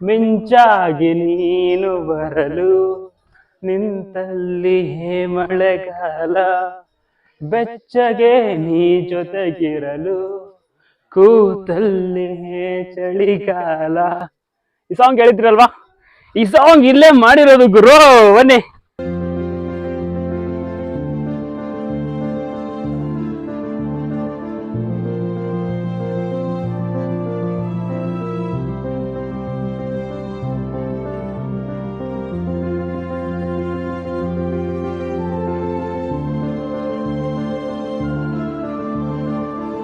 ಮಿಂಚಾಗಿ ನೀನು ಬರಲು ನಿಂತಲ್ಲಿ ಮಳೆಗಾಲ ಬೆಚ್ಚಗೆ ನೀ ಜೊತೆಗಿರಲು ಕೂತಲ್ಲಿ ಚಳಿಗಾಲ. ಈ ಸಾಂಗ್ ಹೇಳಿದ್ರಲ್ವಾ, ಈ ಸಾಂಗ್ ಇಲ್ಲೇ ಮಾಡಿರೋದು ಗುರು. ಬನ್ನಿ.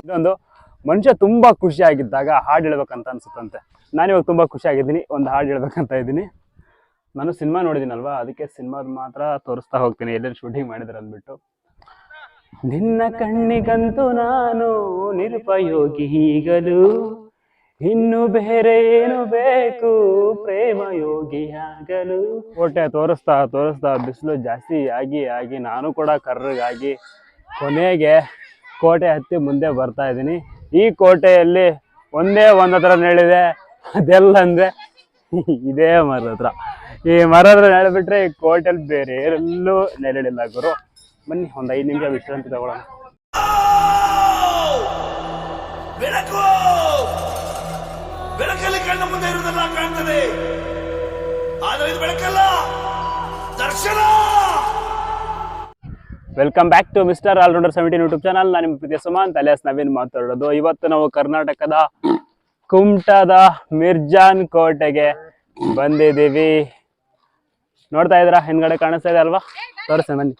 ಇದೊಂದು ಮನುಷ್ಯ ತುಂಬಾ ಖುಷಿ ಆಗಿದ್ದಾಗ ಹಾಡು ಹೇಳ್ಬೇಕಂತ ಅನ್ಸುತ್ತಂತೆ. ನಾನಿವಾಗ ತುಂಬಾ ಖುಷಿ ಆಗಿದ್ದೀನಿ, ಒಂದು ಹಾಡು ಹೇಳ್ಬೇಕಂತ ಇದ್ದೀನಿ. ನಾನು ಸಿನಿಮಾ ನೋಡಿದ್ದೀನಲ್ವಾ, ಅದಕ್ಕೆ ಸಿನಿಮಾದ ಮಾತ್ರ ತೋರಿಸ್ತಾ ಹೋಗ್ತೀನಿ, ಎಲ್ಲೆಲ್ಲಿ ಶೂಟಿಂಗ್ ಮಾಡಿದ್ರೆ ಅಂದ್ಬಿಟ್ಟು. ನಿನ್ನ ಕಣ್ಣಿಗಂತೂ ನಾನು ನಿರುಪಯೋಗಿ ಈಗಲೂ, ಇನ್ನು ಬೇರೆ ಏನು ಬೇಕು ಪ್ರೇಮ ಯೋಗಿಯಾಗಲು. ಕೋಟೆ ತೋರಿಸ್ತಾ ತೋರಿಸ್ತಾ ಬಿಸಿಲು ಜಾಸ್ತಿ ಆಗಿ ಆಗಿ ನಾನು ಕೂಡ ಕರ್ರಗಾಗಿ ಕೊನೆಗೆ ಕೋಟೆ ಹತ್ತಿ ಮುಂದೆ ಬರ್ತಾ ಇದ್ದೀನಿ. ಈ ಕೋಟೆಯಲ್ಲಿ ಒಂದೇ ಒಂದು ಹತ್ರ ನೆರಳಿದೆ, ಅದೆಲ್ಲ ಅಂದ್ರೆ ಇದೇ ಮರದ ಹತ್ರ. ಈ ಮರದ ನೆರಳಿಬಿಟ್ರೆ ಈ ಕೋಟೆಯಲ್ಲಿ ಬೇರೆ ಎಲ್ಲೂ ನೆರಳಿಲ್ಲ ಗುರು. ಬನ್ನಿ ಒಂದು 5 ನಿಮಿಷ ವಿಶ್ರಾಂತಿ ತಗೊಳ್ಳೋಣ. ಬೆಳಕಲ್ಲಿ ಕಣ್ಣ ಮುಂದೆ ಇರುವುದೆಲ್ಲ ಕಾಣ್ತದೆ, ಆದರೆ ಇದು ಬೆಳಕಲ್ಲ, ದರ್ಶನ. Welcome back to mister allrounder 17 YouTube channel. ನಾನು ನಿಮ್ಮ ಪ್ರೀತಿಯ ಸುಮಂತ್ ಅಲಿಯಾಸ್ ನವೀನ್ ಮಾತಾಡೋದು. ಇವತ್ತು ನಾವು ಕರ್ನಾಟಕದ ಕುಮಟಾದ ಮಿರ್ಜಾನ್ ಕೋಟೆಗೆ ಬಂದಿದ್ದೀವಿ. ನೋಡ್ತಾ ಇದ್ದೀರಾ, ಹಿಂದ್ಗಡೆ ಕಾಣಿಸ್ತಾ ಇದೆ ಅಲ್ವಾ, ತೋರಿಸ್ತೇನೆ ಬನ್ನಿ.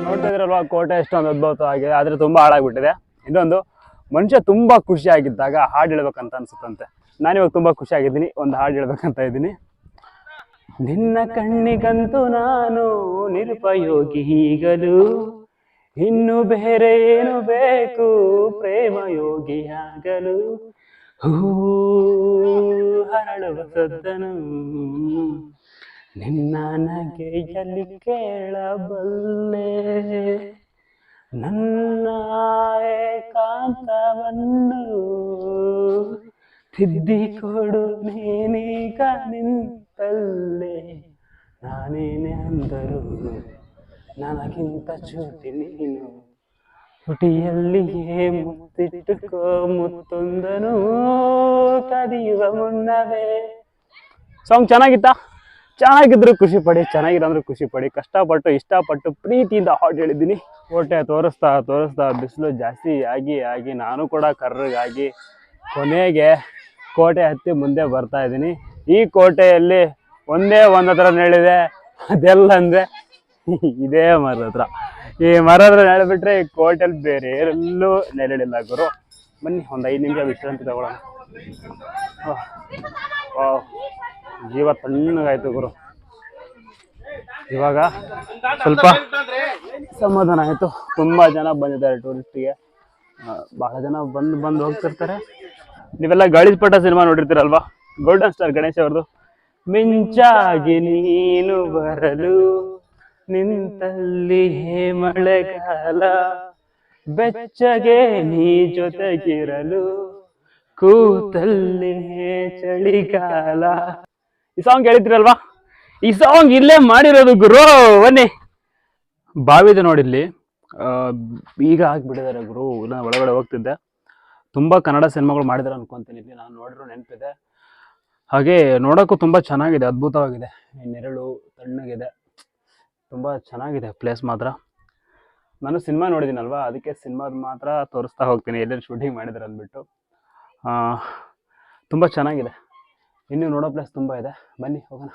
ನೋಡ್ತಾ ಇದ್ರಲ್ವಾ ಕೋಟೆ ಎಷ್ಟೊಂದು ಅದ್ಭುತವಾಗಿದೆ, ಆದರೆ ತುಂಬ ಹಾಳಾಗ್ಬಿಟ್ಟಿದೆ. ಇನ್ನೊಂದು, ಮನುಷ್ಯ ತುಂಬ ಖುಷಿಯಾಗಿದ್ದಾಗ ಹಾಡು ಹೇಳ್ಬೇಕಂತ ಅನ್ಸುತ್ತಂತೆ. ನಾನಿವಾಗ ತುಂಬ ಖುಷಿಯಾಗಿದ್ದೀನಿ, ಒಂದು ಹಾಡು ಹೇಳ್ಬೇಕಂತ ಇದ್ದೀನಿ. ನಿನ್ನ ಕಣ್ಣಿಗಂತೂ ನಾನು ನಿರುಪಯೋಗಿ ಈಗಲೂ, ಇನ್ನು ಬೇರೆ ಏನು ಬೇಕು ಪ್ರೇಮ ಯೋಗಿಯಾಗಲು, ಹೂ ಹರಳುವ ಸದ್ದನು ನಿನ್ನ ನಗೆಯಲ್ಲಿ ಕೇಳಬಲ್ಲೆ, ನನ್ನ ಏಕಾಂತವನ್ನು ತಿದ್ದಿಕೊಡು ನೀನೀಗ ನಿಂತಲ್ಲೇ, ನಾನೇನೆ ಅಂದರು ನನಗಿಂತ ಚೂಟಿ ನೀನು, ತುಟಿಯಲ್ಲಿಯೇ ಮುತ್ತಿಟ್ಟುಕೋ ಮುತ್ತೊಂದನು ಕದಿಯುವ ಮುನ್ನವೇ. ಸಾಂಗ್ ಚೆನ್ನಾಗಿತ್ತಾ? ಚೆನ್ನಾಗಿದ್ರು ಖುಷಿ ಪಡಿ, ಚೆನ್ನಾಗಿಲ್ಲ ಅಂದ್ರೆ ಖುಷಿ ಪಡಿ. ಕಷ್ಟಪಟ್ಟು ಇಷ್ಟಪಟ್ಟು ಪ್ರೀತಿಯಿಂದ ಹಾಡು ಹೇಳಿದ್ದೀನಿ. ಕೋಟೆ ತೋರಿಸ್ತಾ ತೋರಿಸ್ತಾ ಬಿಸಿಲು ಜಾಸ್ತಿ ಆಗಿ ಆಗಿ ನಾನು ಕೂಡ ಕರ್ರಗಾಗಿ ಕೊನೆಗೆ ಕೋಟೆ ಹತ್ತಿ ಮುಂದೆ ಬರ್ತಾ ಇದ್ದೀನಿ. ಈ ಕೋಟೆಯಲ್ಲಿ ಒಂದೇ ಒಂದು ಹತ್ರ ನೆಳಿದೆ, ಅದೆಲ್ಲ ಅಂದರೆ ಇದೇ ಮರದ ಹತ್ರ. ಈ ಮರದ ನೆಳೆಬಿಟ್ರೆ ಈ ಕೋಟೆಯಲ್ಲಿ ಬೇರೆ ಎಲ್ಲೂ ನೆರಳಿಲ್ಲ ಗುರು. ಬನ್ನಿ ಒಂದು 5 ನಿಮಿಷ ವಿಶ್ರಾಂತಿ ತಗೊಳ್ಳೋಣ. ಜೀವ ತಣ್ಣಗಾಯ್ತು ಗುರು. ಇವಾಗ ಸ್ವಲ್ಪ ಸಮಾಧಾನ ಆಯಿತು. ತುಂಬ ಜನ ಬಂದಿದ್ದಾರೆ ಟೂರಿಸ್ಟಿಗೆ, ಬಹಳ ಜನ ಬಂದು ಹೋಗ್ತಿರ್ತಾರೆ. ನೀವೆಲ್ಲ ಗಾಳಿಪಟ ಸಿನಿಮಾ ನೋಡಿರ್ತೀರಲ್ವಾ, ಗೋಲ್ಡನ್ ಸ್ಟಾರ್ ಗಣೇಶ್ ಅವ್ರದ್ದು. ಮಿಂಚಾಗಿ ನೀನು ಬರಲು ನಿಂತಲ್ಲಿ ಮಳೆಗಾಲ, ಬೆಚ್ಚಗೆ ನೀ ಜೊತೆಗಿರಲು ಕೂತಲ್ಲಿ ಚಳಿಗಾಲ. ಈ ಸಾಂಗ್ ಹೇಳಿದ್ರಲ್ವಾ, ಈ ಸಾಂಗ್ ಇಲ್ಲೇ ಮಾಡಿರೋದು ಗುರು. ಬನ್ನಿ, ಬಾವಿದೆ ನೋಡಿಲ್ಲಿ, ಈಗ ಹಾಕ್ಬಿಟ್ಟಿದ್ದಾರೆ ಗುರು. ನಾನು ಒಳಗಡೆ ಹೋಗ್ತಿದ್ದೆ. ತುಂಬ ಕನ್ನಡ ಸಿನಿಮಾಗಳು ಮಾಡಿದಾರೆ ಅನ್ಕೊಂತೀನಿ, ಇಲ್ಲಿ ನಾನು ನೋಡಿರೋ ನೆನಪಿದೆ. ಹಾಗೆ ನೋಡೋಕ್ಕೂ ತುಂಬ ಚೆನ್ನಾಗಿದೆ, ಅದ್ಭುತವಾಗಿದೆ. ನೆರಳು ತಣ್ಣಗಿದೆ, ತುಂಬ ಚೆನ್ನಾಗಿದೆ ಪ್ಲೇಸ್ ಮಾತ್ರ. ನಾನು ಸಿನಿಮಾ ನೋಡಿದ್ದೀನಲ್ವಾ, ಅದಕ್ಕೆ ಸಿನಿಮಾದ ಮಾತ್ರ ತೋರಿಸ್ತಾ ಹೋಗ್ತೀನಿ, ಎಲ್ಲೆಲ್ಲಿ ಶೂಟಿಂಗ್ ಮಾಡಿದ್ದಾರೆ ಅಂದ್ಬಿಟ್ಟು. ತುಂಬ ಚೆನ್ನಾಗಿದೆ. ಇನ್ನೂ ನೋಡೋ ಪ್ಲೇಸ್ ತುಂಬ ಇದೆ, ಬನ್ನಿ ಹೋಗೋಣ.